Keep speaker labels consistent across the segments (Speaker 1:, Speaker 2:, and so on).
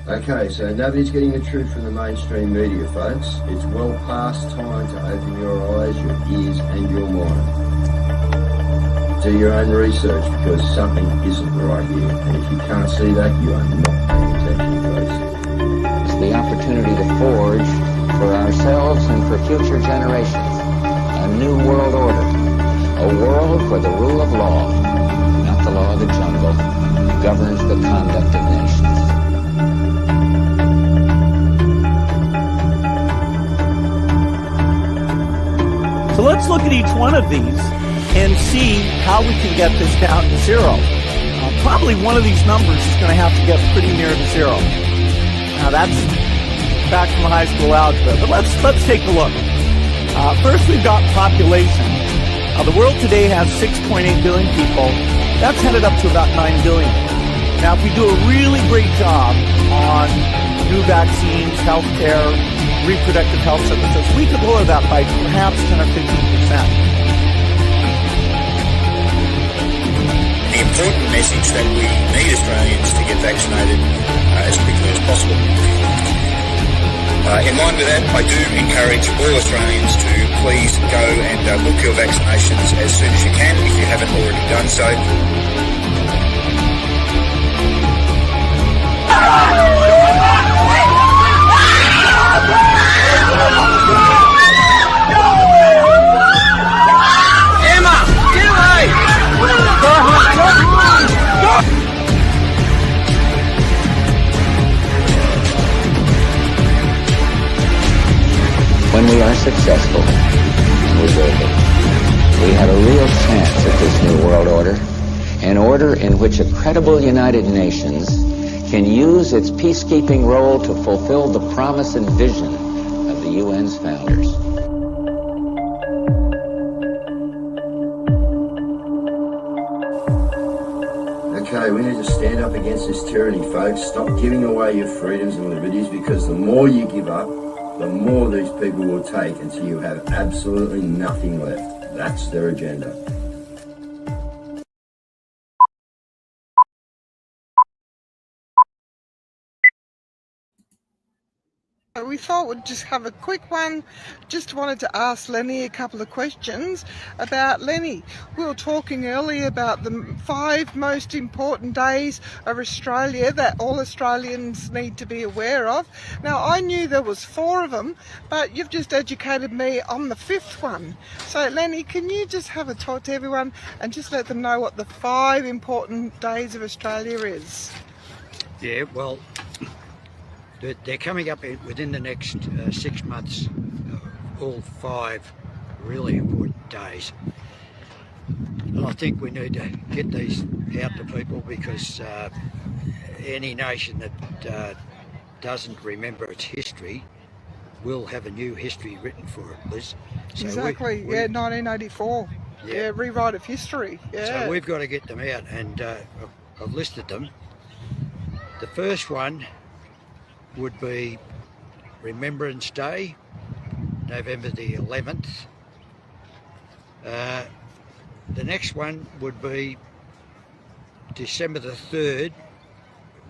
Speaker 1: Okay, so nobody's getting the truth from the mainstream media, folks. It's well past time to open your eyes, your ears and your mind. Do your own research because something isn't right here. And if you can't see that, you are not paying attention, folks.
Speaker 2: It's the opportunity to forge for ourselves and for future generations a new world order. A world where the rule of law, not the law of the jungle, governs the conduct of nations.
Speaker 3: So let's look at each one of these and see how we can get this down to zero. Probably one of these numbers is going to have to get pretty near to zero. Now that's back from high school algebra, but let's take a look. First we've got population. The world today has 6.8 billion people. That's headed up to about 9 billion. Now if we do a really great job on new vaccines, healthcare, reproductive health services, we could lower that by perhaps 10 or 15%.
Speaker 4: The important message that we need Australians to get vaccinated as quickly as possible. In line with that, I do encourage all Australians to please go and book your vaccinations as soon as you can if you haven't already done so.
Speaker 5: Emma, get away!
Speaker 2: When we are successful, we will be. We have a real chance at this new world order, an order in which a credible United Nations can use its peacekeeping role to fulfill the promise and vision of the UN's founders.
Speaker 1: Okay, we need to stand up against this tyranny, folks. Stop giving away your freedoms and liberties because the more you give up, the more these people will take until you have absolutely nothing left. That's their agenda.
Speaker 6: We thought we'd just have a quick one. Just wanted to ask Lenny a couple of questions about Lenny. We were talking earlier about the 5 most important days of Australia that all Australians need to be aware of. Now, I knew there was 4 of them, but you've just educated me on the 5th one. So, Lenny, can you just have a talk to everyone and just let them know what the 5 important days of Australia is?
Speaker 7: Yeah, well, they're coming up within the next 6 months, all 5 really important days. And I think we need to get these out to people because any nation that doesn't remember its history will have a new history written for it, Liz. So
Speaker 6: exactly, 1984. Yeah, rewrite of history. Yeah.
Speaker 7: So we've got to get them out, and I've listed them. The first one would be Remembrance Day, November the 11th. The next one would be December the 3rd,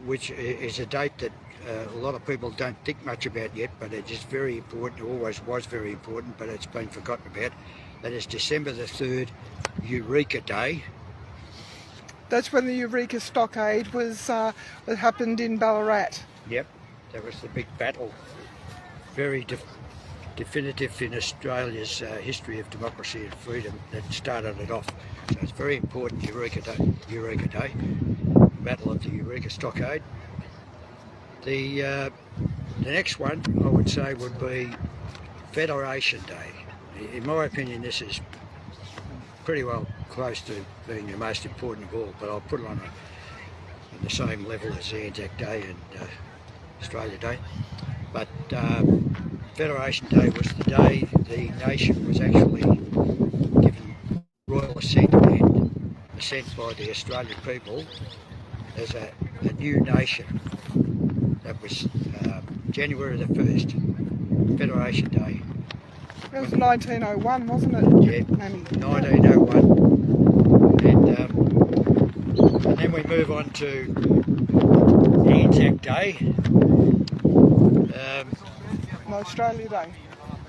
Speaker 7: which is a date that a lot of people don't think much about yet, but it is very important. It always was very important, but it's been forgotten about. That is December the 3rd, Eureka Day.
Speaker 6: That's when the Eureka Stockade was that happened in Ballarat.
Speaker 7: Yep. That was the big battle, very definitive in Australia's history of democracy and freedom that started it off. So it's very important, Eureka Day, Battle of the Eureka Stockade. The next one I would say would be Federation Day. In my opinion, this is pretty well close to being the most important of all, but I'll put it on the same level as Anzac Day and Australia Day. But Federation Day was the day the nation was actually given royal assent and assent by the Australian people as a new nation. That was January the 1st, Federation Day.
Speaker 6: It was 1901, wasn't it?
Speaker 7: Yeah, 1901. And then we move on to Anzac Day.
Speaker 6: No, Australia Day.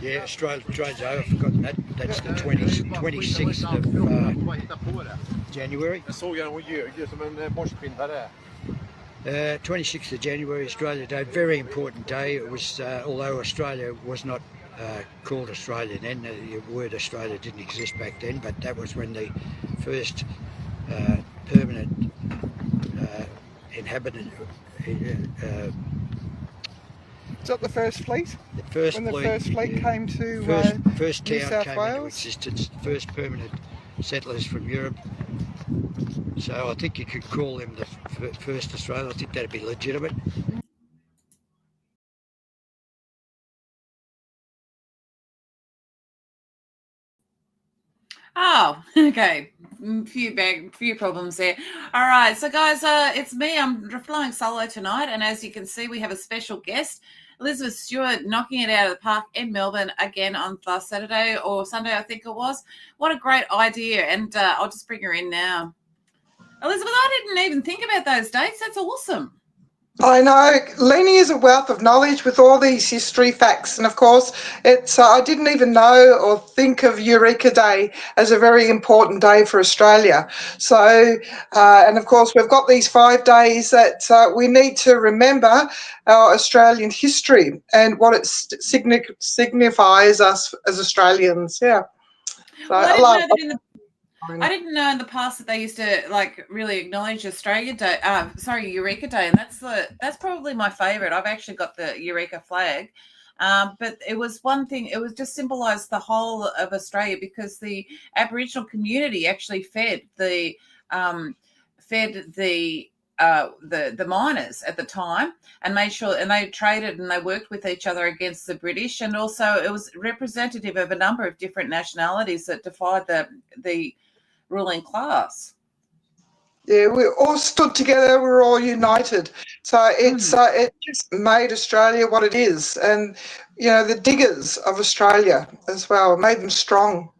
Speaker 7: Yeah, Australia Day, I've forgotten that. That's the 26th of January. 26th of January, Australia Day, very important day. It was, although Australia was not called Australia then, the word Australia didn't exist back then, but that was when the first permanent inhabitant,
Speaker 6: Is that the first fleet?
Speaker 7: the first
Speaker 6: When the
Speaker 7: fleet,
Speaker 6: first fleet came to
Speaker 7: first
Speaker 6: New
Speaker 7: town
Speaker 6: South
Speaker 7: came into
Speaker 6: Wales?
Speaker 7: existence, first permanent settlers from Europe. So I think you could call them the first Australia. I think that'd be legitimate.
Speaker 8: Oh, okay. Few problems there. All right, so guys, it's me. I'm flying solo tonight, and as you can see, we have a special guest, Elizabeth Stewart, knocking it out of the park in Melbourne again on last Saturday or Sunday, I think it was. What a great idea! And I'll just bring her in now. Elizabeth, I didn't even think about those dates. That's awesome.
Speaker 6: I know. Leni is a wealth of knowledge with all these history facts. And of course, it's I didn't even know or think of Eureka Day as a very important day for Australia. So, and of course, we've got these 5 days that we need to remember our Australian history and what it signifies us as Australians. Yeah. So
Speaker 8: Well, I
Speaker 6: I
Speaker 8: didn't know in the past that they used to like really acknowledge Australia Day. Eureka Day, and that's probably my favourite. I've actually got the Eureka flag, but it was one thing. It was just symbolised the whole of Australia because the Aboriginal community actually fed the miners at the time and made sure, and they traded and they worked with each other against the British, and also it was representative of a number of different nationalities that defied the ruling class.
Speaker 6: Yeah, we all stood together. We're all united. So it's it just made Australia what it is, and the diggers of Australia as well made them strong.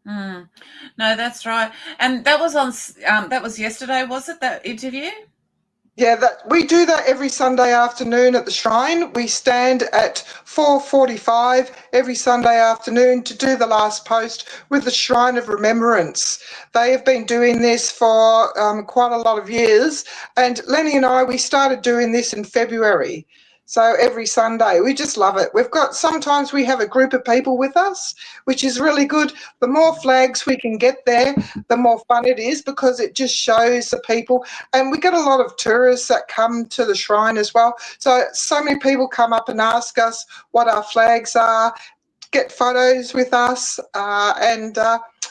Speaker 8: No, that's right. And that was that was yesterday, was it, that interview?
Speaker 6: Yeah, we do that every Sunday afternoon at the Shrine. We stand at 4:45 every Sunday afternoon to do the last post with the Shrine of Remembrance. They have been doing this for quite a lot of years, and Lenny and I, we started doing this in February. So every Sunday, we just love it. Sometimes we have a group of people with us, which is really good. The more flags we can get there, the more fun it is because it just shows the people. And we get a lot of tourists that come to the shrine as well. So many people come up and ask us what our flags are, get photos with us, and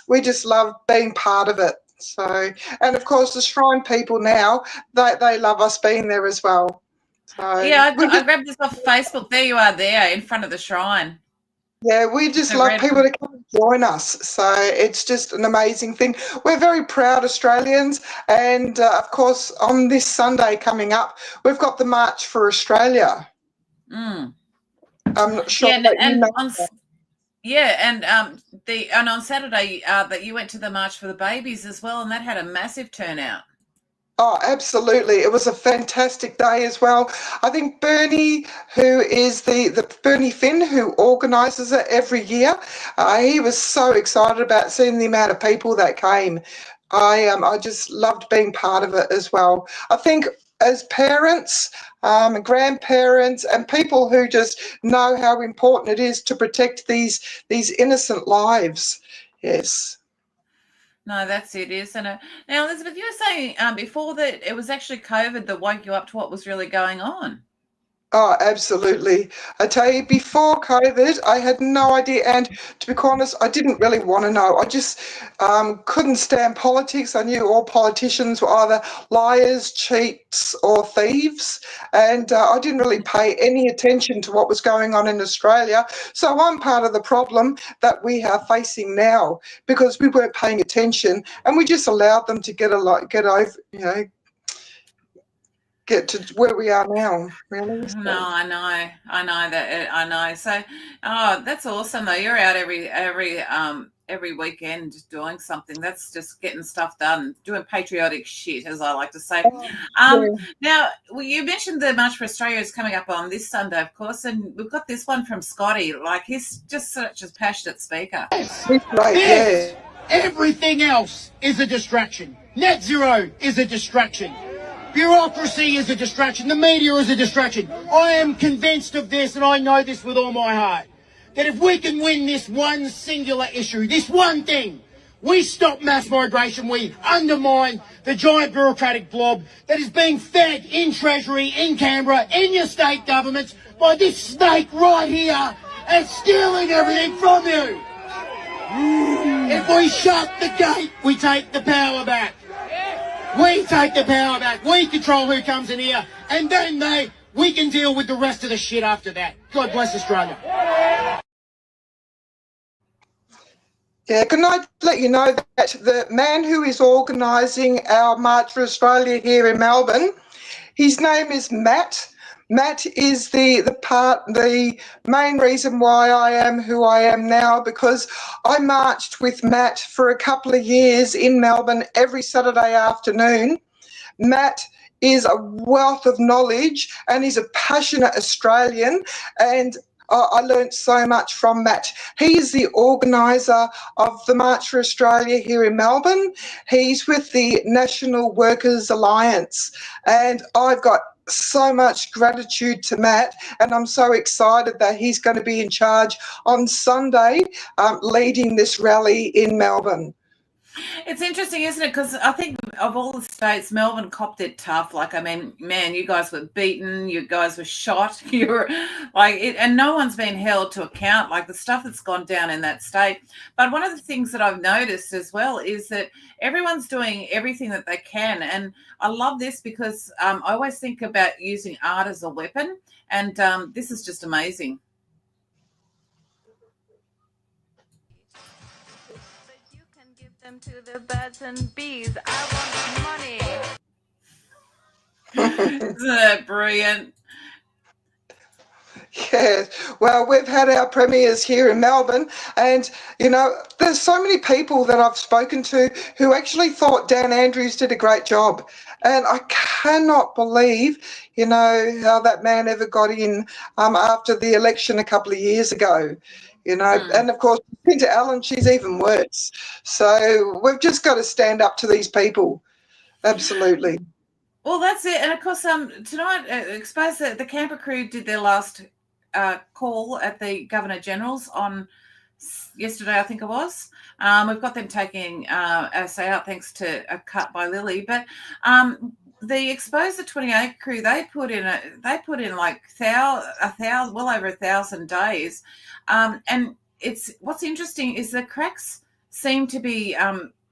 Speaker 6: we just love being part of it. So, and of course, the shrine people now, they love us being there as well. So
Speaker 8: Yeah, I grabbed this off Facebook. There you are, there in front of the shrine.
Speaker 6: Yeah, we just love people to come and join us. So it's just an amazing thing. We're very proud Australians. And of course, on this Sunday coming up, we've got the March for Australia. I'm not sure that you know.
Speaker 8: And on Saturday that you went to the March for the Babies as well, and that had a massive turnout.
Speaker 6: Oh, absolutely. It was a fantastic day as well. I think Bernie, who is the Bernie Finn, who organises it every year, he was so excited about seeing the amount of people that came. I just loved being part of it as well. I think as parents, grandparents, and people who just know how important it is to protect these innocent lives. Yes.
Speaker 8: No, that's it, isn't it? Now, Elizabeth, you were saying before that it was actually COVID that woke you up to what was really going on.
Speaker 6: Oh, absolutely. I tell you, before COVID, I had no idea. And to be quite honest, I didn't really want to know. I just couldn't stand politics. I knew all politicians were either liars, cheats, or thieves. And I didn't really pay any attention to what was going on in Australia. So I'm part of the problem that we are facing now because we weren't paying attention and we just allowed them to get over, get to where we are now, really. So.
Speaker 8: No, I know that, I know. So, oh, that's awesome though. You're out every weekend doing something. That's just getting stuff done, doing patriotic shit, as I like to say.
Speaker 6: Yeah.
Speaker 8: Now, well, you mentioned the March for Australia is coming up on this Sunday, of course, and we've got this one from Scotty. Like, he's just such a passionate speaker.
Speaker 6: Right,
Speaker 5: This,
Speaker 6: yeah.
Speaker 5: everything else is a distraction. Net zero is a distraction. Bureaucracy is a distraction. The media is a distraction. I am convinced of this, and I know this with all my heart, that if we can win this one singular issue, this one thing, we stop mass migration, we undermine the giant bureaucratic blob that is being fed in Treasury, in Canberra, in your state governments by this snake right here and stealing everything from you. If we shut the gate, we take the power back. We take the power back. We control who comes in here, and then we can deal with the rest of the shit after that. God bless Australia.
Speaker 6: Yeah, can I let you know that the man who is organising our March for Australia here in Melbourne, his name is Matt. Matt is the main reason why I am who I am now, because I marched with Matt for a couple of years in Melbourne every Saturday afternoon. Matt is a wealth of knowledge and he's a passionate Australian, and I learned so much from Matt. He is the organiser of the March for Australia here in Melbourne. He's with the National Workers Alliance, and I've got so much gratitude to Matt, and I'm so excited that he's going to be in charge on Sunday, leading this rally in Melbourne.
Speaker 8: It's interesting, isn't it? Because I think of all the states, Melbourne copped it tough. Like, I mean, man, you guys were beaten, you guys were shot, you were like, and no one's been held to account, like the stuff that's gone down in that state. But one of the things that I've noticed as well is that everyone's doing everything that they can. And I love this because I always think about using art as a weapon. And this is just amazing.
Speaker 9: To the birds and bees. I want
Speaker 8: money. Isn't that brilliant?
Speaker 6: Yeah, well, we've had our premiers here in Melbourne, and, you know, there's so many people that I've spoken to who actually thought Dan Andrews did a great job. And I cannot believe, you know, how that man ever got in after the election a couple of years ago. You know, and of course, Pinta Allen, she's even worse. So we've just got to stand up to these people. Absolutely.
Speaker 8: Well, that's it. And of course, tonight, Expose the Canberra crew did their last call at the Governor General's on yesterday, I think it was. We've got them taking us out thanks to a cut by Lily. But the Expose the 28 crew, they put in like well over 1,000 days. And what's interesting is the cracks seem to be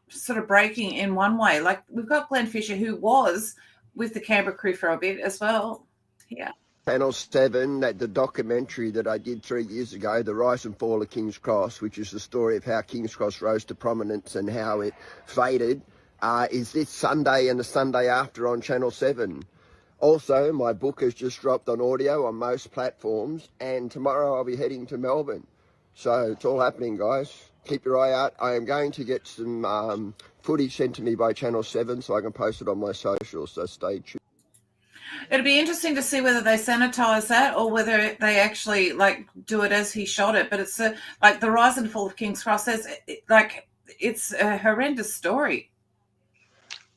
Speaker 8: sort of breaking in one way. Like, we've got Glenn Fisher, who was with the Canberra crew for a bit as well. Yeah.
Speaker 10: Channel 7, the documentary that I did 3 years ago, The Rise and Fall of King's Cross, which is the story of how King's Cross rose to prominence and how it faded, is this Sunday and the Sunday after on Channel 7. Also, my book has just dropped on audio on most platforms, and tomorrow I'll be heading to Melbourne. So it's all happening, guys. Keep your eye out. I am going to get some footage sent to me by Channel 7 so I can post it on my socials, so stay tuned.
Speaker 8: It'll be interesting to see whether they sanitize that or whether they actually like do it as he shot it. But it's like the rise and fall of King's Cross. It's a horrendous story.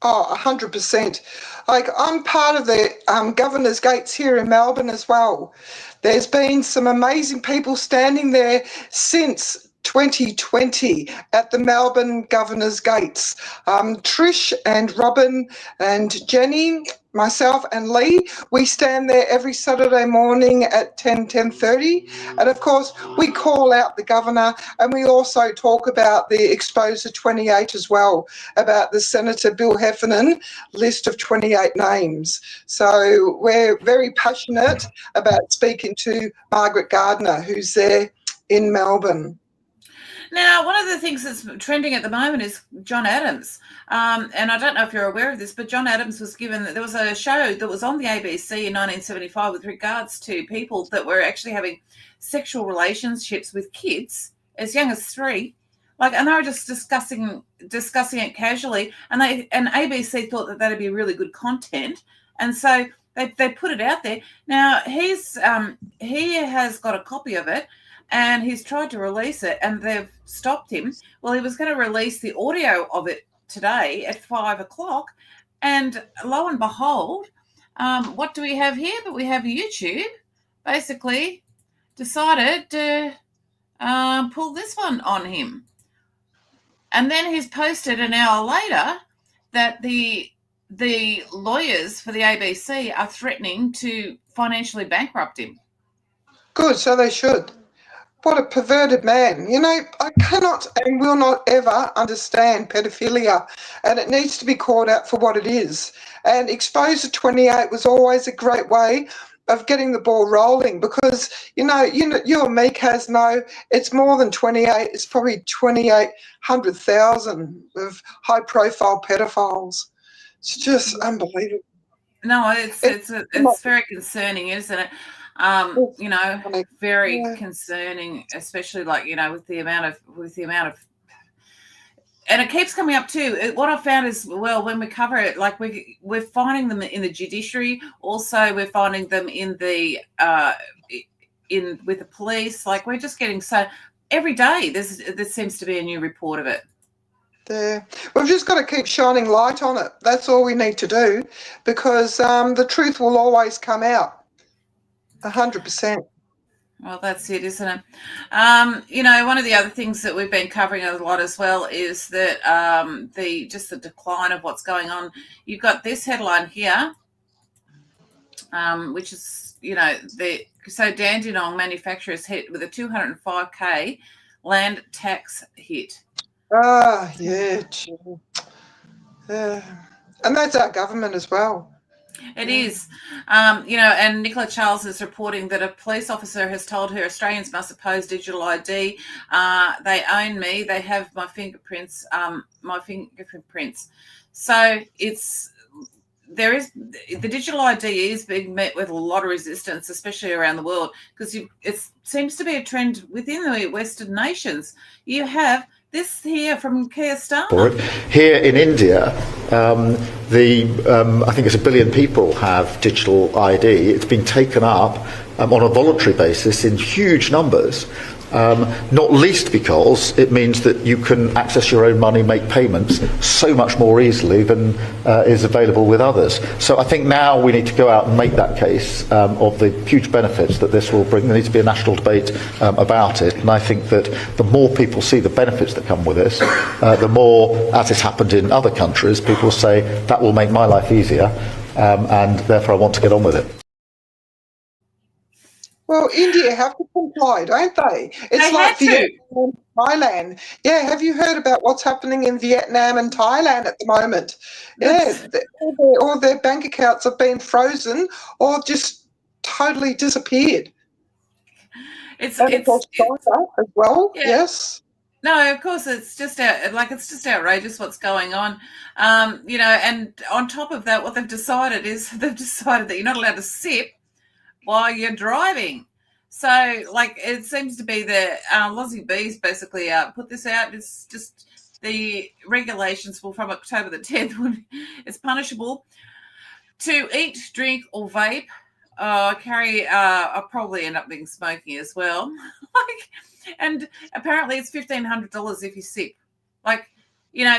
Speaker 6: Oh, 100%. Like, I'm part of the Governor's Gates here in Melbourne as well. There's been some amazing people standing there since 2020 at the Melbourne Governor's Gates. Trish and Robin and Jenny, myself and Lee, we stand there every Saturday morning at 10:30. And of course, we call out the Governor, and we also talk about the Exposure 28 as well, about the Senator Bill Heffernan list of 28 names. So we're very passionate about speaking to Margaret Gardner, who's there in Melbourne.
Speaker 8: Now, one of the things that's trending at the moment is John Adams. And I don't know if you're aware of this, but John Adams was given, there was a show that was on the ABC in 1975 with regards to people that were actually having sexual relationships with kids as young as 3. And they were just discussing it casually, and ABC thought that that'd be really good content, and so they put it out there. Now he has got a copy of it, and he's tried to release it, and they've stopped him. Well, he was going to release the audio of it today at 5:00, and lo and behold, what do we have here? But we have YouTube basically decided to pull this one on him. And then he's posted an hour later that the lawyers for the ABC are threatening to financially bankrupt him.
Speaker 6: Good, so they should. What a perverted man. You know, I cannot and will not ever understand pedophilia, and it needs to be called out for what it is. And Exposure 28 was always a great way of getting the ball rolling, because you and me, Caz, know it's more than 28. It's probably 2,800,000 of high-profile pedophiles. It's just unbelievable.
Speaker 8: No, it's very concerning, isn't it? Very concerning, especially with the amount of, and it keeps coming up too. What I found is, well, when we cover it, we're finding them in the judiciary. Also, we're finding them in the with the police. We're just getting every day. There seems to be a new report of it.
Speaker 6: There, we've just got to keep shining light on it. That's all we need to do, because the truth will always come out. 100%.
Speaker 8: Well, that's it, isn't it? One of the other things that we've been covering a lot as well is that the decline of what's going on. You've got this headline here, which is, so Dandenong manufacturers hit with a 205K land tax hit.
Speaker 6: Ah, yeah. And that's our government as well.
Speaker 8: It is. And Nicola Charles is reporting that a police officer has told her Australians must oppose digital ID. They own me. They have my fingerprints. So the digital ID is being met with a lot of resistance, especially around the world, because it seems to be a trend within the Western nations. You have this here from Keir Starmer.
Speaker 11: Here in India, I think it's 1 billion people have digital ID. It's been taken up on a voluntary basis in huge numbers, not least because it means that you can access your own money, make payments so much more easily than is available with others. So I think now we need to go out and make that case of the huge benefits that this will bring. There needs to be a national debate about it, and I think that the more people see the benefits that come with this, the more, as has happened in other countries, people say that will make my life easier, and therefore I want to get on with it.
Speaker 6: Well, India have to comply, don't they? It's like Vietnam, Thailand. Yeah, have you heard about what's happening in Vietnam and Thailand at the moment? Yeah, all their bank accounts have been frozen or just totally disappeared.
Speaker 8: It's
Speaker 6: China as well. Yeah. Yes.
Speaker 8: No, of course, it's just outrageous what's going on. And on top of that, what they've decided that you're not allowed to sip while you're driving. So, it seems to be the Lozzie Bees basically put this out. It's just the regulations from October the 10th. It's punishable to eat, drink, or vape. Carry, I'll probably end up being smoking as well. And apparently it's $1,500 if you sip.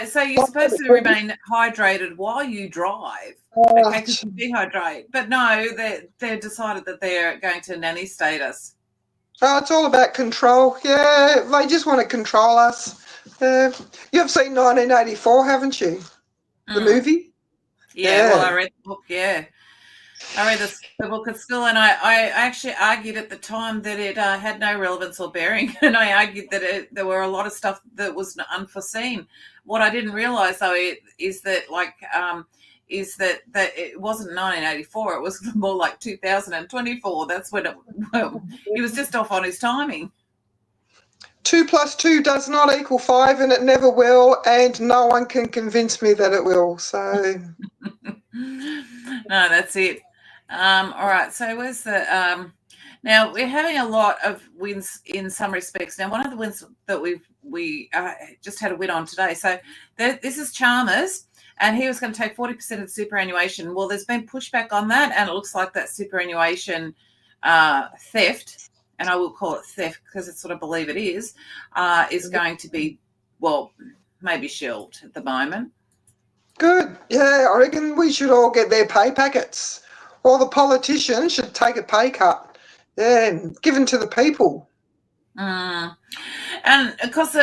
Speaker 8: So you're supposed to remain hydrated while you drive. Okay, because you dehydrate. But no, they've decided that they're going to nanny state us.
Speaker 6: Oh, it's all about control. Yeah, they just want to control us. You've seen 1984, haven't you? The movie?
Speaker 8: Yeah, well, I read the book, yeah. I read the book at school, and I actually argued at the time that it had no relevance or bearing, and I argued that there were a lot of stuff that was unforeseen. What I didn't realise, though, is that it wasn't 1984. It was more like 2024. That's when he was just off on his timing.
Speaker 6: 2 plus 2 does not equal 5, and it never will, and no one can convince me that it will. So,
Speaker 8: No, that's it. All right. So where's the now we're having a lot of wins in some respects. Now, one of the wins that we just had a win on today. So this is Chalmers, and he was going to take 40% of superannuation. Well, there's been pushback on that, and it looks like that superannuation theft, and I will call it theft because it's what I believe it is going to be, well, maybe shelved at the moment.
Speaker 6: good. Yeah, I reckon we should all get their pay packets. All the politicians should take a pay cut. Yeah, and given to the people.
Speaker 8: And of course,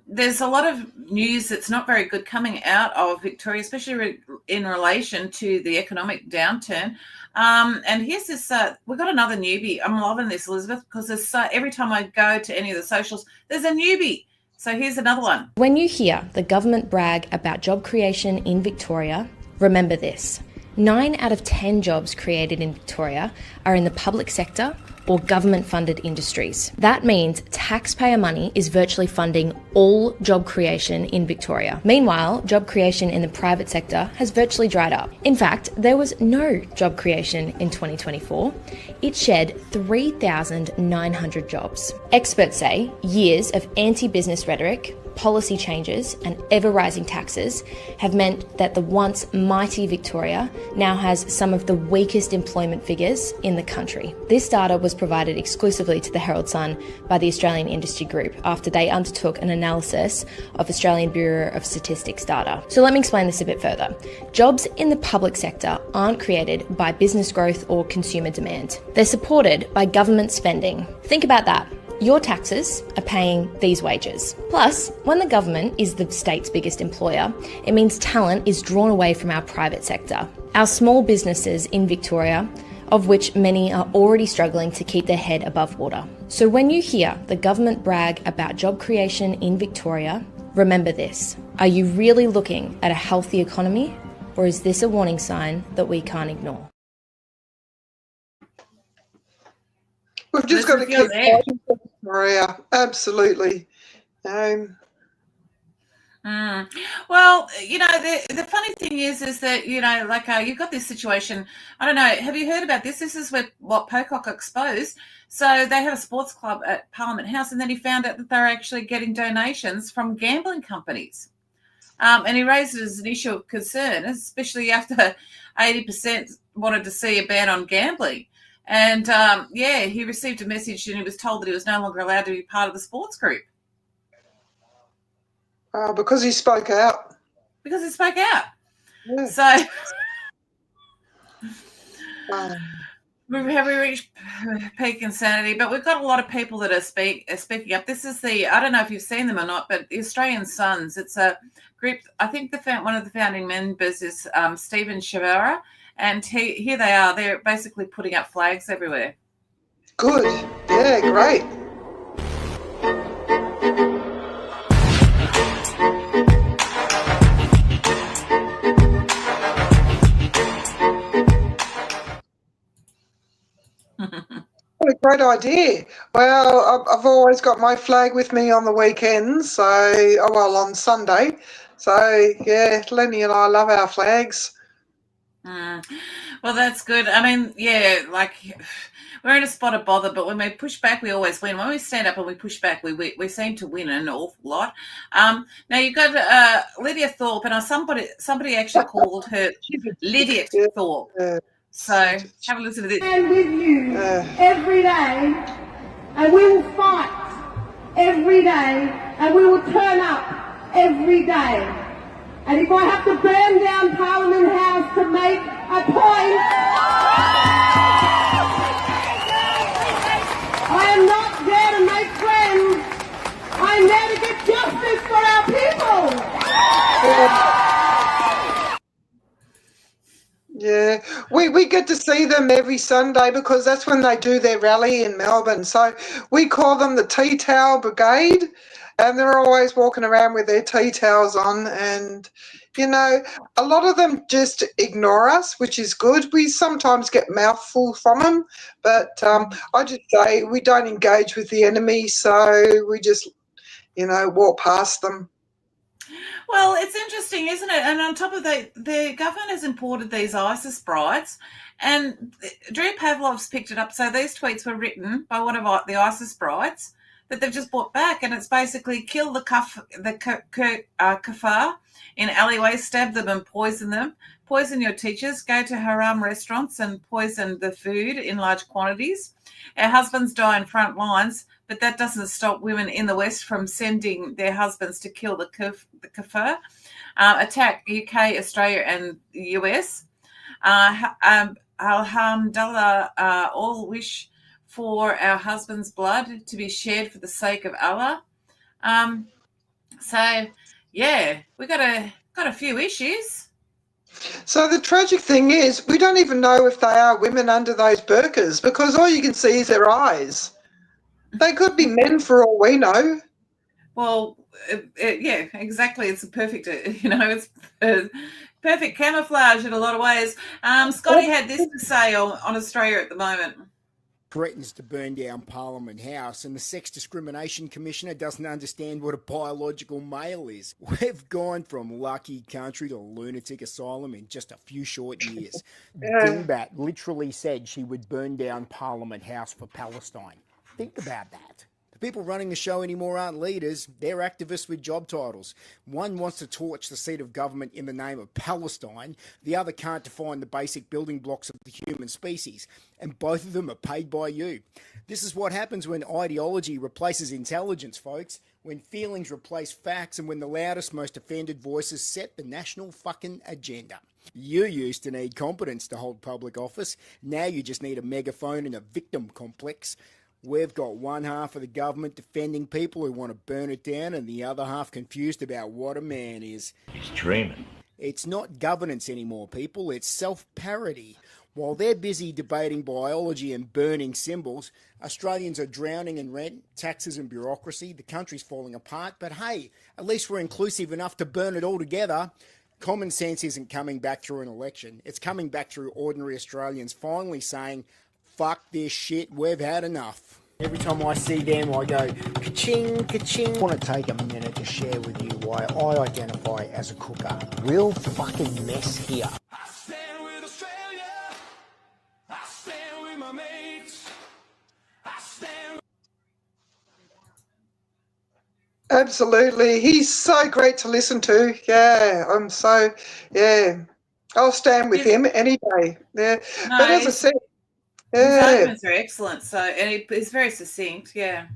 Speaker 8: there's a lot of news that's not very good coming out of Victoria, especially in relation to the economic downturn. And here's this, we've got another newbie. I'm loving this, Elizabeth, because there's every time I go to any of the socials, there's a newbie. So here's another one.
Speaker 12: When you hear the government brag about job creation in Victoria, remember this. 9 out of 10 jobs created in Victoria are in the public sector or government-funded industries. That means taxpayer money is virtually funding all job creation in Victoria. Meanwhile, job creation in the private sector has virtually dried up. In fact, there was no job creation in 2024. It shed 3,900 jobs. Experts say years of anti-business rhetoric, policy changes and ever-rising taxes have meant that the once mighty Victoria now has some of the weakest employment figures in the country. This data was provided exclusively to the Herald Sun by the Australian Industry Group after they undertook an analysis of Australian Bureau of Statistics data. So let me explain this a bit further. Jobs in the public sector aren't created by business growth or consumer demand. They're supported by government spending. Think about that. Your taxes are paying these wages. Plus, when the government is the state's biggest employer, it means talent is drawn away from our private sector. Our small businesses in Victoria, of which many are already struggling to keep their head above water. So when you hear the government brag about job creation in Victoria, remember this. Are you really looking at a healthy economy, or is this a warning sign that we can't ignore?
Speaker 6: We've just got to keep fighting for Victoria. Absolutely.
Speaker 8: Well, you know, the funny thing is that, you know, like you've got this situation. I don't know. Have you heard about this? This is what Pocock exposed. So they have a sports club at Parliament House, and then he found out that they're actually getting donations from gambling companies. And he raised it as an issue of concern, especially after 80% wanted to see a ban on gambling. And, he received a message and he was told that he was no longer allowed to be part of the sports group.
Speaker 6: Because he spoke out.
Speaker 8: Because he spoke out.
Speaker 6: Yeah.
Speaker 8: So, have we reached peak insanity? But we've got a lot of people that are speaking up. This is I don't know if you've seen them or not, but the Australian Sons. It's a group, I think one of the founding members is Stephen Shavara. And here they are. They're basically putting up flags everywhere.
Speaker 6: Good. Yeah, great. What a great idea. Well, I've always got my flag with me on the weekends, on Sunday. So, yeah, Lenny and I love our flags.
Speaker 8: Well, that's good. I mean, yeah, like we're in a spot of bother, but when we push back, we always win. When we stand up and we push back, we seem to win an awful lot. Now you've got Lydia Thorpe, and somebody actually called her Lydia Thorpe. So have a listen to this.
Speaker 13: Stand with you every day, and we will fight every day, and we will turn up every day. And if I have to burn down Parliament House to make a point, I am not there to make friends. I am there to get justice for our people.
Speaker 6: Yeah, we get to see them every Sunday because that's when they do their rally in Melbourne. So we call them the Tea Towel Brigade, and they're always walking around with their tea towels on. And, you know, a lot of them just ignore us, which is good. We sometimes get mouthful from them, but I just say we don't engage with the enemy, so we just, walk past them.
Speaker 8: Well, it's interesting, isn't it? And on top of that, the government has imported these ISIS brides, and Drew Pavlov's picked it up. So these tweets were written by one of the ISIS brides that they've just brought back, and it's basically kill the kafir in alleyways, stab them and poison them, poison your teachers, go to haram restaurants and poison the food in large quantities. Our husbands die in front lines, but that doesn't stop women in the West from sending their husbands to kill the kafir, attack UK, Australia and the US. Alhamdulillah, all wish for our husband's blood to be shed for the sake of Allah. So, yeah, we got a few issues.
Speaker 6: So the tragic thing is we don't even know if they are women under those burqas because all you can see is their eyes. They could be men for all we know.
Speaker 8: Well, yeah, exactly. It's a perfect, it's perfect camouflage in a lot of ways. Scotty had this to say on Australia at the moment.
Speaker 14: Threatens to burn down Parliament House, and the Sex Discrimination Commissioner doesn't understand what a biological male is. We've gone from lucky country to lunatic asylum in just a few short years. Dingbat literally said she would burn down Parliament House for Palestine. Think about that. The people running the show anymore aren't leaders, they're activists with job titles. One wants to torch the seat of government in the name of Palestine, the other can't define the basic building blocks of the human species, and both of them are paid by you. This is what happens when ideology replaces intelligence, folks, when feelings replace facts, and when the loudest, most offended voices set the national fucking agenda. You used to need competence to hold public office, now you just need a megaphone and a victim complex. We've got one half of the government defending people who want to burn it down and the other half confused about what a man is.
Speaker 15: He's dreaming.
Speaker 14: It's not governance anymore, people. It's self-parody. While they're busy debating biology and burning symbols, Australians are drowning in rent, taxes and bureaucracy. The country's falling apart. But hey, at least we're inclusive enough to burn it all together. Common sense isn't coming back through an election. It's coming back through ordinary Australians finally saying, fuck this shit, we've had enough. Every time I see them, I go, ka-ching, ka-ching. I want to take a minute to share with you why I identify as a cooker. Real fucking mess here.
Speaker 16: I stand with Australia. I stand with my mates. I stand.
Speaker 6: Absolutely. He's so great to listen to. Yeah, I'll stand with him any day. Yeah.
Speaker 8: No,
Speaker 6: but as I said,
Speaker 8: his
Speaker 6: yeah.
Speaker 8: arguments are excellent. So, and he's very succinct. Yeah.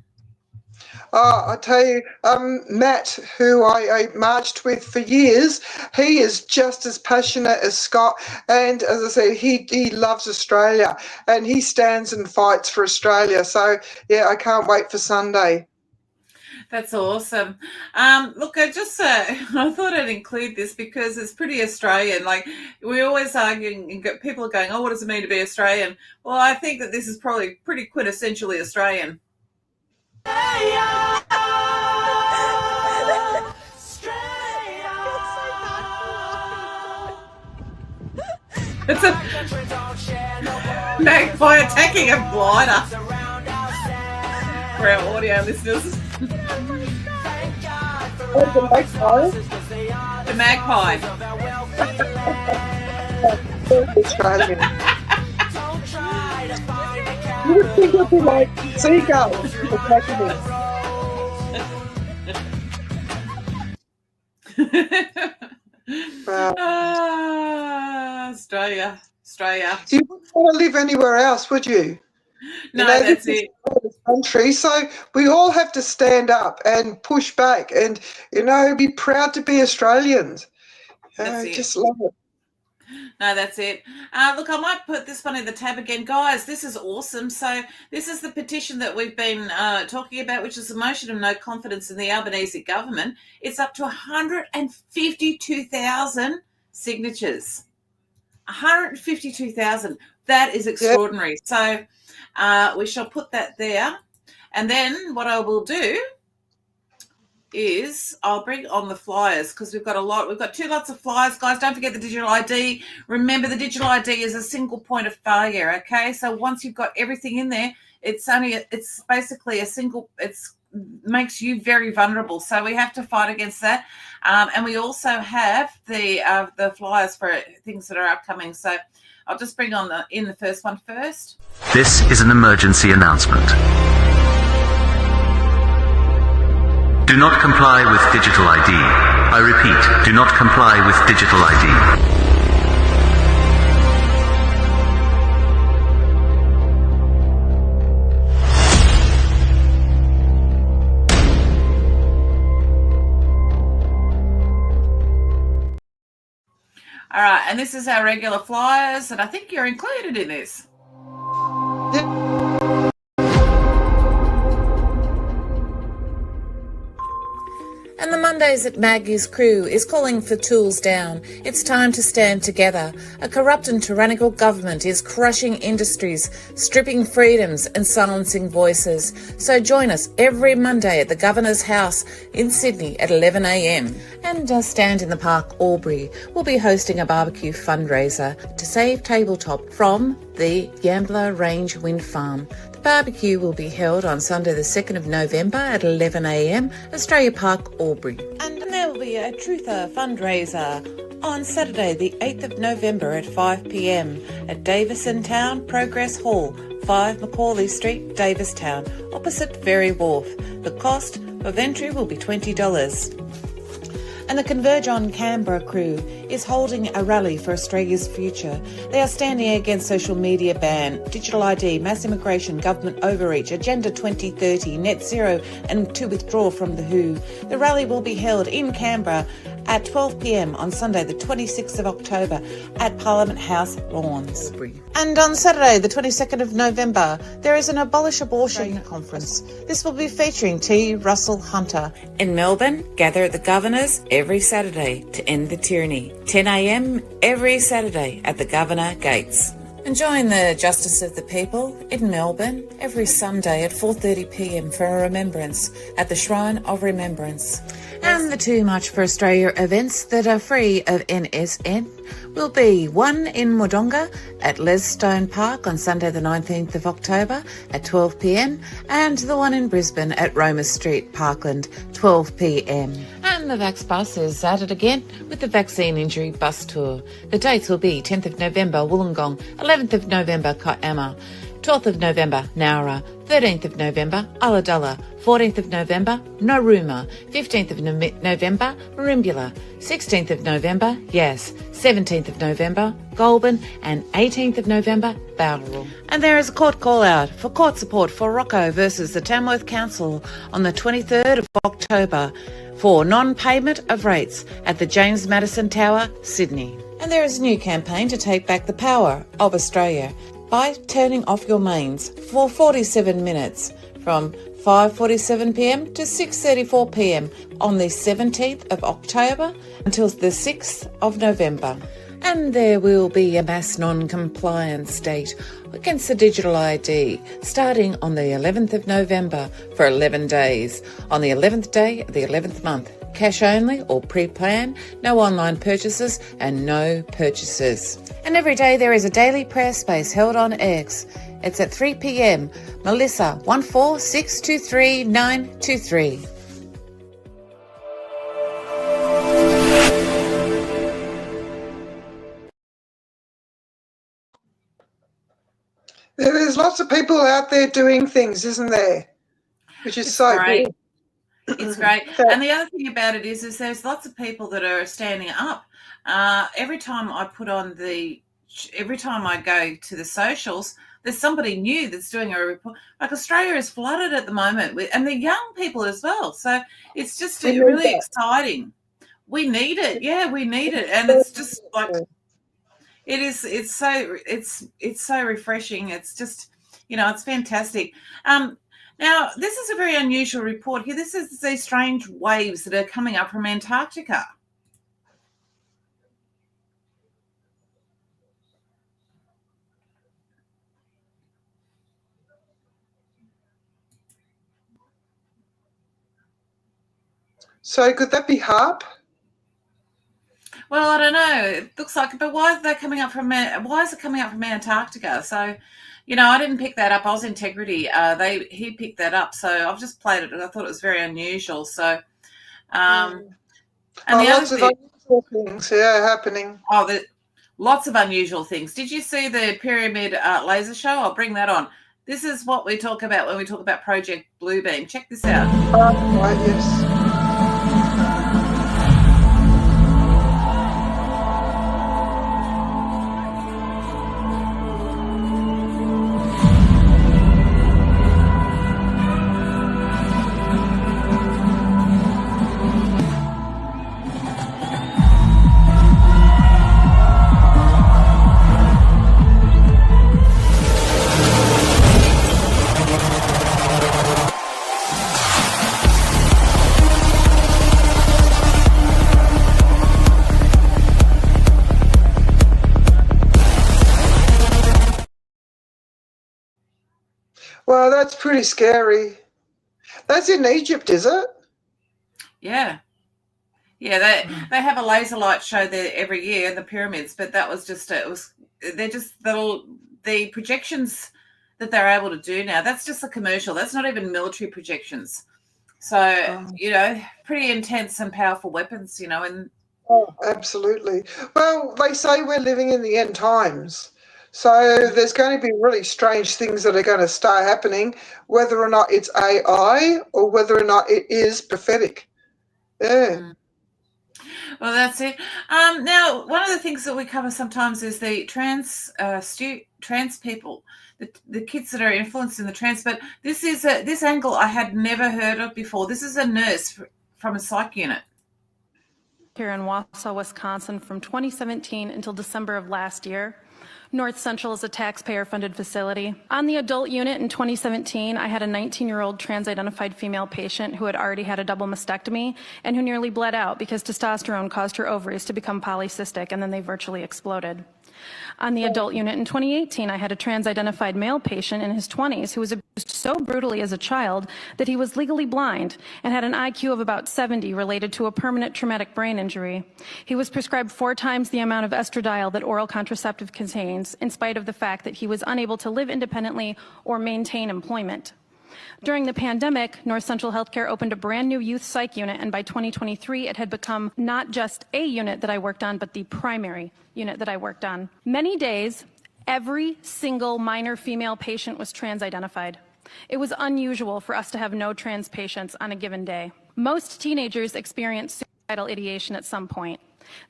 Speaker 6: Oh, I tell you, Matt, who I marched with for years, he is just as passionate as Scott. And as I said, he loves Australia and he stands and fights for Australia. So, yeah, I can't wait for Sunday.
Speaker 8: That's awesome. Look, I thought I'd include this because it's pretty Australian. Like, we're always arguing, and people are going, oh, what does it mean to be Australian? Well, I think that this is probably pretty quintessentially Australian. It's a magpie attacking a glider. For our audio listeners.
Speaker 6: The magpie?
Speaker 8: The magpie.
Speaker 6: Australian. You would think it would be like seagulls attacking
Speaker 8: Australia.
Speaker 6: You wouldn't want to live anywhere else, would you?
Speaker 8: No, that's it.
Speaker 6: Country, so we all have to stand up and push back and, be proud to be Australians. Just love it.
Speaker 8: No, that's it. Look, I might put this one in the tab again. Guys, this is awesome. So this is the petition that we've been talking about, which is a motion of no confidence in the Albanese government. It's up to 152,000 signatures. 152,000. That is extraordinary. So we shall put that there. And then what I will do is I'll bring on the flyers because we've got a lot. We've got 2 lots of flyers, guys. Don't forget the digital ID. Remember, the digital ID is a single point of failure, okay? So once you've got everything in there, it's basically a single, makes you very vulnerable. So we have to fight against that. And we also have the flyers for things that are upcoming. So I'll just bring on the first one first.
Speaker 15: This is an emergency announcement. Do not comply with digital ID. I repeat, do not comply with digital ID.
Speaker 8: All right, and this is our regular flyers, and I think you're included in this.
Speaker 17: And the Mondays at Maggie's crew is calling for tools down. It's time to stand together. A corrupt and tyrannical government is crushing industries, stripping freedoms and silencing voices. So join us every Monday at the Governor's House in Sydney at 11 a.m. And Stand in the Park, Albury will be hosting a barbecue fundraiser to save tabletop from the Yambler Range Wind Farm. Barbecue will be held on Sunday the 2nd of November at 11 a.m, Australia Park, Albury. And there will be a Truther fundraiser on Saturday the 8th of November at 5 p.m. at Davison Town Progress Hall, 5 Macaulay Street, Davistown, opposite Ferry Wharf. The cost of entry will be $20. And the Converge on Canberra crew is holding a rally for Australia's future. They are standing against social media ban, digital ID, mass immigration, government overreach, Agenda 2030, net zero and to withdraw from the WHO. The rally will be held in Canberra at 12 p.m. on Sunday the 26th of October at Parliament House Lawns. And on Saturday the 22nd of November there is an Abolish Abortion conference. This will be featuring T. Russell Hunter. In Melbourne, gather at the Governor's every Saturday to end the tyranny. 10 a.m. every Saturday at the Governor Gates. And join the Justice of the People in Melbourne every Sunday at 4:30 p.m. for a remembrance at the Shrine of Remembrance. And the Too Much for Australia events that are free of NSN will be one in Wodonga at Lesstone Park on Sunday the 19th of October at 12 p.m. and the one in Brisbane at Roma Street, Parkland, 12 p.m. And the Vax Bus is at it again with the Vaccine Injury Bus Tour. The dates will be 10th of November, Wollongong, 11th of November, Kiama, 12th of November, Nowra, 13th of November, Ulladulla, 14th of November, Narooma, 15th of November, Merimbula, 16th of November, Yass, 17th of November, Goulburn, and 18th of November, Bowral. And there is a court call-out for court support for Rocco versus the Tamworth Council on the 23rd of October for non-payment of rates at the James Madison Tower, Sydney. And there is a new campaign to take back the power of Australia by turning off your mains for 47 minutes from 5:47 p.m. to 6:34 p.m. on the 17th of October until the 6th of November. And there will be a mass non-compliance date against the digital ID starting on the 11th of November for 11 days. On the 11th day of the 11th month, cash only or pre-plan, no online purchases and no purchases. And every day there is a daily prayer space held on X. It's at 3 p.m. Melissa 14623
Speaker 6: There's lots of people out there doing things, isn't there? Which is so
Speaker 8: great.
Speaker 6: good.
Speaker 8: It's great. And the other thing about it is there's lots of people that are standing up. Every time I go to the socials, there's somebody new that's doing a report. Like Australia is flooded at the moment, and the young people as well. So it's just really exciting. We need it. Yeah, we need it. And it's just like, it's so refreshing. It's just, it's fantastic. Now, this is a very unusual report here. This is these strange waves that are coming up from Antarctica.
Speaker 6: So could that be HARP?
Speaker 8: Well, I don't know. It looks like, but why is it coming up from Antarctica? So, I didn't pick that up. I was Integrity. He picked that up, so I've just played it. I thought it was very unusual. So, and the other
Speaker 6: Lots of
Speaker 8: thing,
Speaker 6: unusual things, happening.
Speaker 8: lots of unusual things. Did you see the pyramid laser show? I'll bring that on. This is what we talk about when we talk about Project Bluebeam. Check this out.
Speaker 6: Right, yes. Well, that's pretty scary. That's in Egypt, is it?
Speaker 8: Yeah. Yeah, they have a laser light show there every year in the pyramids, but that was just they're just the projections that they're able to do now. That's just a commercial. That's not even military projections. So, pretty intense and powerful weapons, and
Speaker 6: Oh, absolutely. Well, they say we're living in the end times. So there's going to be really strange things that are going to start happening, whether or not it's AI or whether or not it is prophetic. Yeah.
Speaker 8: Well, that's it. Now, one of the things that we cover sometimes is the trans people, the kids that are influenced in the trans. But this is this angle I had never heard of before. This is a nurse from a psych unit
Speaker 18: here in Wausau, Wisconsin, from 2017 until December of last year. North Central is a taxpayer-funded facility. On the adult unit in 2017, I had a 19-year-old trans-identified female patient who had already had a double mastectomy and who nearly bled out because testosterone caused her ovaries to become polycystic, and then they virtually exploded. On the adult unit in 2018, I had a trans-identified male patient in his 20s who was abused so brutally as a child that he was legally blind and had an IQ of about 70 related to a permanent traumatic brain injury. He was prescribed 4 times the amount of estradiol that oral contraceptive contains, in spite of the fact that he was unable to live independently or maintain employment. During the pandemic, North Central Healthcare opened a brand new youth psych unit, and by 2023, it had become not just a unit that I worked on, but the primary unit that I worked on. Many days, every single minor female patient was trans-identified. It was unusual for us to have no trans patients on a given day. Most teenagers experience suicidal ideation at some point.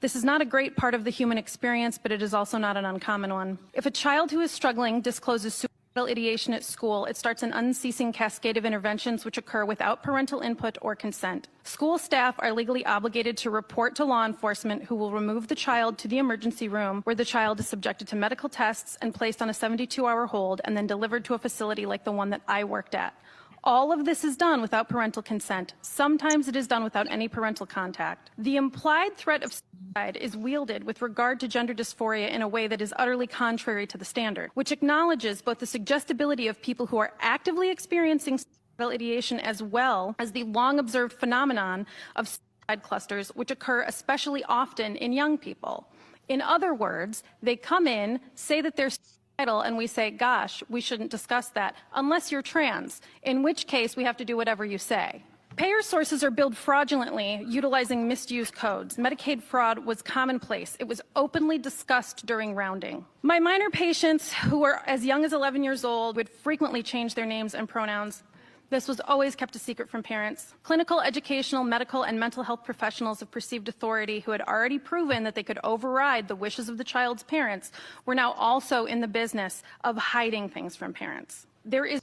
Speaker 18: This is not a great part of the human experience, but it is also not an uncommon one. If a child who is struggling discloses suicidal ideation at school, it starts an unceasing cascade of interventions which occur without parental input or consent. School staff are legally obligated to report to law enforcement, who will remove the child to the emergency room, where the child is subjected to medical tests and placed on a 72-hour hold and then delivered to a facility like the one that I worked at. All of this is done without parental consent. Sometimes it is done without any parental contact. The implied threat of suicide is wielded with regard to gender dysphoria in a way that is utterly contrary to the standard, which acknowledges both the suggestibility of people who are actively experiencing suicidal ideation as well as the long-observed phenomenon of suicide clusters, which occur especially often in young people. In other words, they come in, say that they're and we say, gosh, we shouldn't discuss that unless you're trans, in which case we have to do whatever you say. Payer sources are billed fraudulently utilizing misused codes. Medicaid fraud was commonplace. It was openly discussed during rounding. My minor patients, who were as young as 11 years old, would frequently change their names and pronouns. This was always kept a secret from parents. Clinical, educational, medical, and mental health professionals of perceived authority who had already proven that they could override the wishes of the child's parents were now also in the business of hiding things from parents. There is...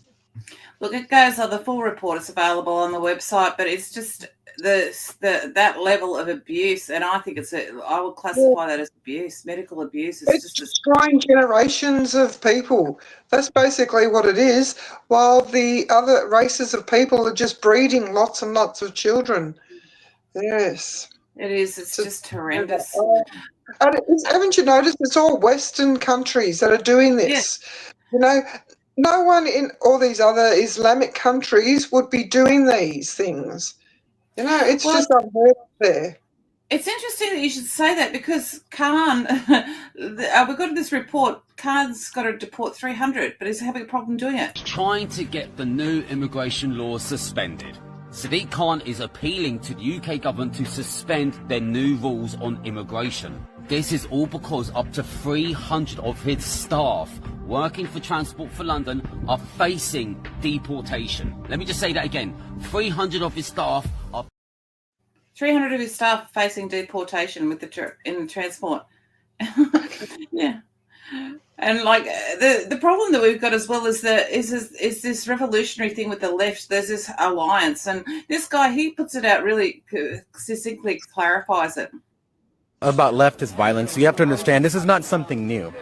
Speaker 8: Look, it goes on. The full report is available on the website, but it's just that level of abuse, and I think I would classify that as abuse, medical abuse.
Speaker 6: It's destroying generations of people. That's basically what it is, while the other races of people are just breeding lots and lots of children. Yes.
Speaker 8: It is. It's just horrendous.
Speaker 6: And haven't you noticed it's all Western countries that are doing this? Yeah. No one in all these other Islamic countries would be doing these things. You know, it's
Speaker 8: Well,
Speaker 6: just unheard of there.
Speaker 8: It's interesting that you should say that because Khan, we've got this report, Khan's got to deport 300, but he's having a problem doing it.
Speaker 19: Trying to get the new immigration laws suspended. Sadiq Khan is appealing to the UK government to suspend their new rules on immigration. This is all because up to 300 of his staff working for Transport for London are facing deportation. Let me just say that again. 300 of his staff are
Speaker 8: 300 of his staff facing deportation with in transport. Yeah. And like the problem that we've got as well is this revolutionary thing with the left. There's this alliance, and this guy, he puts it out really succinctly, clarifies it.
Speaker 20: About leftist violence, you have to understand this is not something new.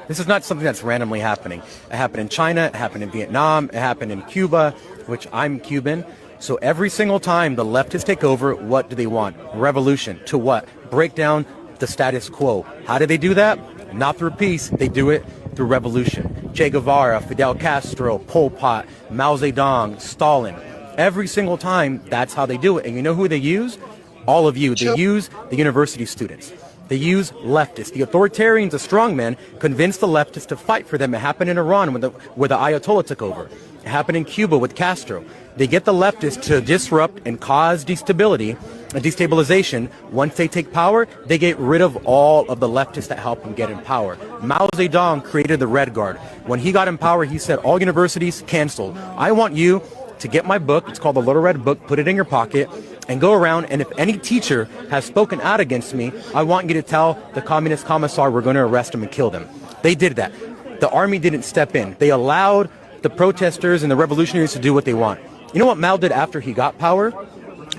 Speaker 20: This is not something that's randomly happening. It happened in China, it happened in Vietnam, it happened in Cuba, which I'm Cuban. So every single time the leftists take over, what do they want? Revolution. To what? Break down the status quo. How do they do that? Not through peace. They do it through revolution. Che Guevara, Fidel Castro, Pol Pot, Mao Zedong, Stalin. Every single time, that's how they do it. And you know who they use? All of you. They use the university students. They use leftists. The authoritarians, the strongmen, convinced the leftists to fight for them. It happened in Iran where the Ayatollah took over. It happened in Cuba with Castro. They get the leftists to disrupt and cause destabilization. Once they take power, they get rid of all of the leftists that help them get in power. Mao Zedong created the Red Guard. When he got in power, he said, all universities canceled. I want you to get my book. It's called the Little Red Book. Put it in your pocket and go around. And if any teacher has spoken out against me, I want you to tell the communist commissar we're going to arrest him and kill them. They did that. The army didn't step in. They allowed the protesters and the revolutionaries to do what they want. You know what Mao did after he got power?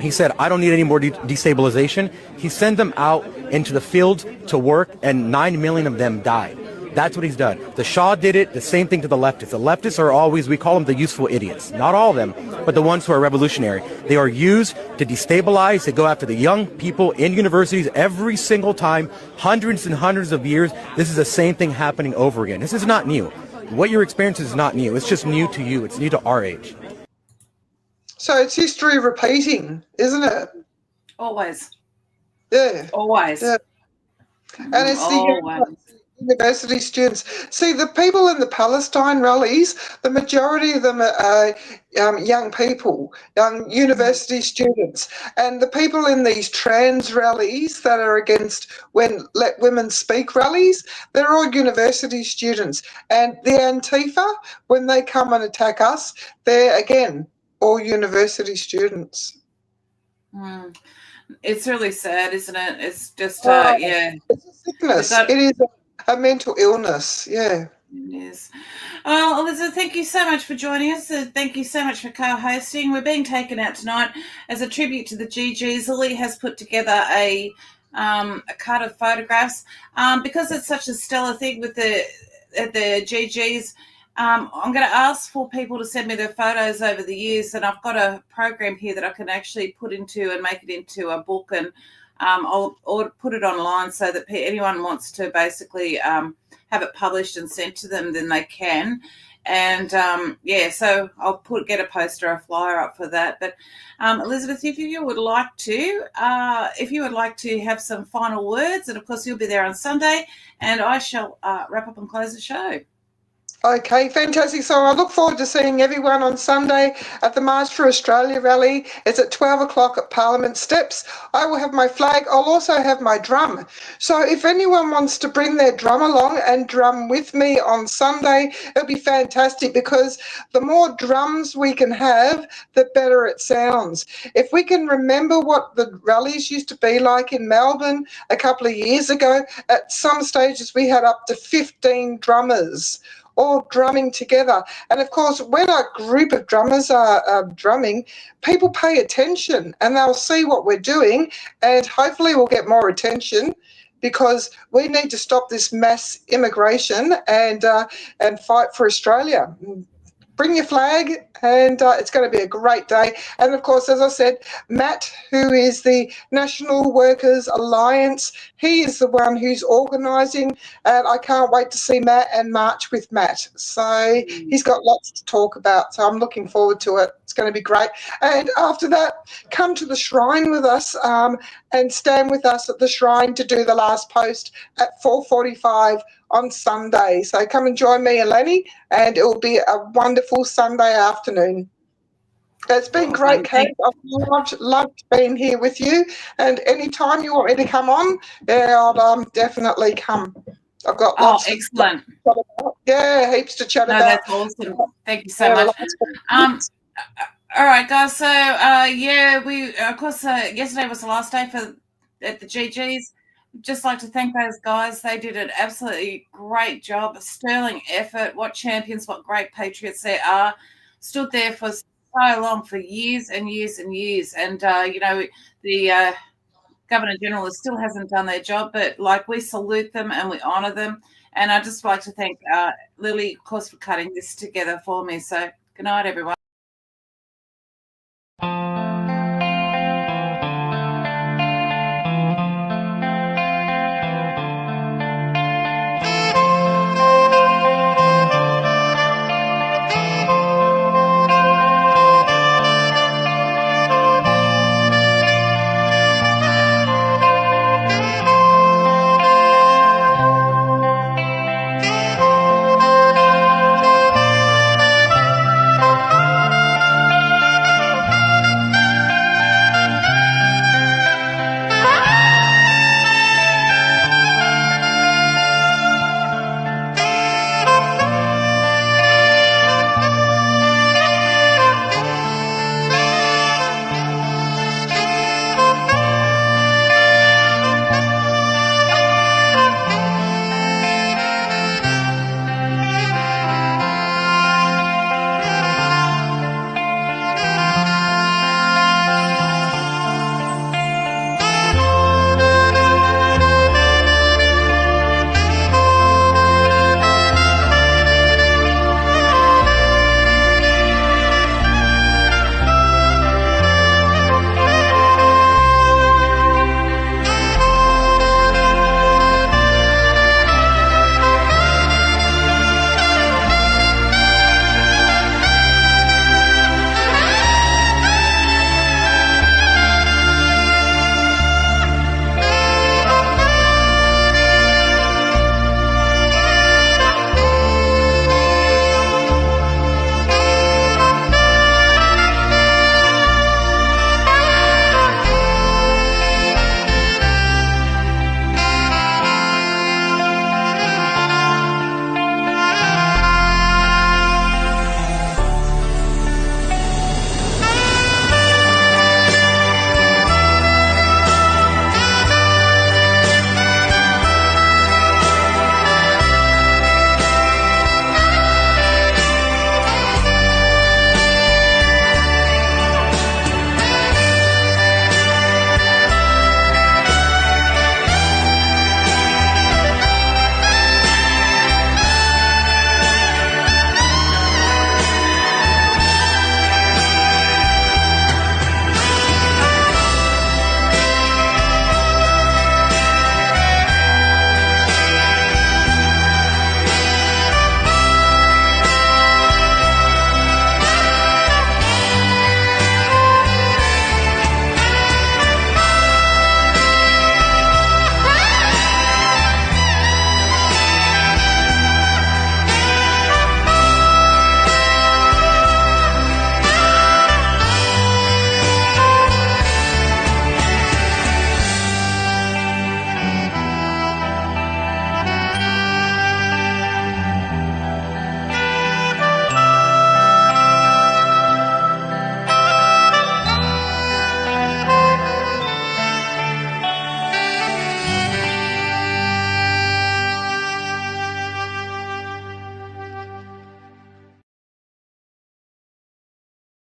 Speaker 20: He said, I don't need any more destabilization. He sent them out into the fields to work, and 9 million of them died. That's what he's done. The Shah did it, the same thing to the leftists. The leftists are always, we call them the useful idiots. Not all of them, but the ones who are revolutionary. They are used to destabilize, to go after the young people in universities every single time, hundreds and hundreds of years. This is the same thing happening over again. This is not new. What you're experiencing is not new. It's just new to you. It's new to our age.
Speaker 6: So it's history repeating, isn't it?
Speaker 8: Always.
Speaker 6: Yeah.
Speaker 8: Always.
Speaker 6: Yeah. And it's the university students. See, the people in the Palestine rallies, the majority of them are young people, young university students. And the people in these trans rallies that are against when Let Women Speak rallies, they're all university students. And the Antifa, when they come and attack us, they're, again, all university students.
Speaker 8: It's really sad, isn't it? It's just, yeah.
Speaker 6: It's a sickness. It is a mental illness, yeah.
Speaker 8: It is. Oh, Elizabeth, thank you so much for joining us. Thank you so much for co-hosting. We're being taken out tonight as a tribute to the GGs. Lily has put together a card of photographs. Because it's such a stellar thing with the GGs, I'm going to ask for people to send me their photos over the years, and I've got a program here that I can actually put into and make it into a book, and I'll put it online so that anyone wants to basically have it published and sent to them, then they can. And so I'll get a poster or a flyer up for that. But Elizabeth, if you would like to have some final words, and of course you'll be there on Sunday, and I shall wrap up and close the show.
Speaker 6: Okay, fantastic. So I look forward to seeing everyone on Sunday at the March for Australia rally. It's at 12 o'clock at Parliament Steps. I will have my flag. I'll also have my drum. So if anyone wants to bring their drum along and drum with me on Sunday, it'll be fantastic, because the more drums we can have, the better it sounds. If we can remember what the rallies used to be like in Melbourne a couple of years ago, at some stages we had up to 15 drummers all drumming together. And of course, when a group of drummers are drumming, people pay attention and they'll see what we're doing, and hopefully we'll get more attention, because we need to stop this mass immigration and fight for Australia. bring your flag, and it's going to be a great day. And of course, as I said, Matt, who is the National Workers Alliance, he is the one who's organising, and I can't wait to see Matt and march with Matt. So he's got lots to talk about, so I'm looking forward to it. It's going to be great. And after that, come to the shrine with us and stand with us at the shrine to do the last post at 4:45 on Sunday. So come and join me and Lenny, and it will be a wonderful Sunday afternoon. It's been great, Kate. I've loved being here with you, and any time you want me to come on, yeah, I'll definitely come. I've got lots
Speaker 8: excellent.
Speaker 6: Yeah, heaps to chat about.
Speaker 8: That's awesome. Thank you so much. All right, guys. So, we of course yesterday was the last day at the GGs. Just like to thank those guys. They did an absolutely great job, a sterling effort. What champions, what great patriots they are. Stood there for so long, for years and years and years. And, the Governor General still hasn't done their job, but we salute them and we honour them. And I'd just like to thank Lily, of course, for cutting this together for me. So good night, everyone.